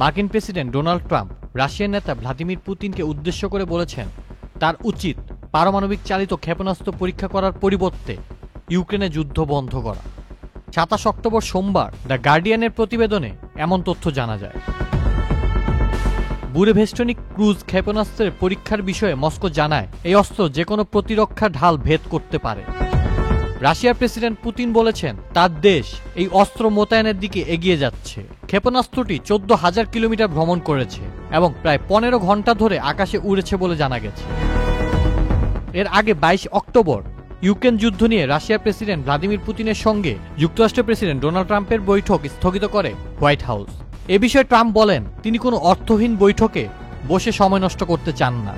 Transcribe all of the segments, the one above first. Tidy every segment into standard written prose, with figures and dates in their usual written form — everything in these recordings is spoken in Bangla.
মার্কিন প্রেসিডেন্ট ডোনাল্ড ট্রাম্প রাশিয়ার নেতা ভ্লাদিমির পুতিনকে উদ্দেশ্য করে বলেছেন তার উচিত পারমাণবিক চালিত ক্ষেপণাস্ত্র পরীক্ষা করার পরিবর্তে ইউক্রেনে যুদ্ধ বন্ধ করা। 27 অক্টোবর সোমবার দ্য গার্ডিয়ানের প্রতিবেদনে এমন তথ্য জানা যায়। বুরেভেস্টনিক ক্রুজ ক্ষেপণাস্ত্রের পরীক্ষার বিষয়ে মস্কো জানায় এই অস্ত্র যে কোনো প্রতিরক্ষা ঢাল ভেদ করতে পারে। রাশিয়ার প্রেসিডেন্ট পুতিন বলেছেন তার দেশ এই অস্ত্র মোতায়েনের দিকে এগিয়ে যাচ্ছে। ক্ষেপণাস্ত্রটি 14,000 কিলোমিটার ভ্রমণ করেছে এবং প্রায় 15 ঘন্টা ধরে আকাশে উড়েছে বলে জানা গেছে। এর আগে 22 অক্টোবর ইউক্রেন যুদ্ধ নিয়ে রাশিয়ার প্রেসিডেন্ট ভ্লাদিমির পুতিনের সঙ্গে যুক্তরাষ্ট্রের প্রেসিডেন্ট ডোনাল্ড ট্রাম্পের বৈঠক স্থগিত করে হোয়াইট হাউস। এ বিষয়ে ট্রাম্প বলেন তিনি কোনো অর্থহীন বৈঠকে বসে সময় নষ্ট করতে চান না।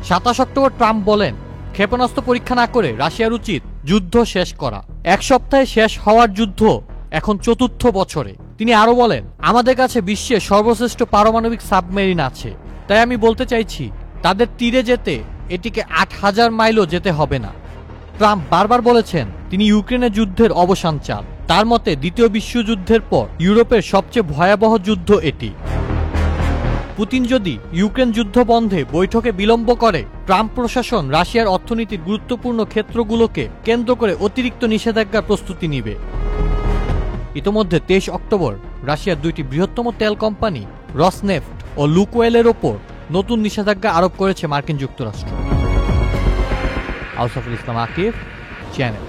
27 অক্টোবর ট্রাম্প বলেন ক্ষেপণাস্ত্র পরীক্ষা না করে রাশিয়ার উচিত যুদ্ধ শেষ করা। এক সপ্তাহে শেষ হওয়ার যুদ্ধ এখন 4র্থ বছরে। তিনি আরো বলেন আমাদের কাছে বিশ্বের সর্বশ্রেষ্ঠ পারমাণবিক সাবমেরিন আছে, তাই আমি বলতে চাইছি তাদের তীরে যেতে এটিকে 8,000 মাইলও যেতে হবে না। ট্রাম্প বারবার বলেছেন তিনি ইউক্রেনের যুদ্ধের অবসান চান। তার মতে দ্বিতীয় বিশ্বযুদ্ধের পর ইউরোপের সবচেয়ে ভয়াবহ যুদ্ধ এটি। পুতিন যদি ইউক্রেন যুদ্ধ বন্ধে বৈঠকে বিলম্ব করে ট্রাম্প প্রশাসন রাশিয়ার অর্থনীতির গুরুত্বপূর্ণ ক্ষেত্রগুলোকে কেন্দ্র করে অতিরিক্ত নিষেধাজ্ঞার প্রস্তুতি নিবে। ইতোমধ্যে 23 অক্টোবর রাশিয়ার 2টি বৃহত্তম তেল কোম্পানি রসনেফট ও লুকওয়েলের ওপর নতুন নিষেধাজ্ঞা আরোপ করেছে মার্কিন যুক্তরাষ্ট্র। আউসাফুল ইসলাম আকিব, চ্যানেল।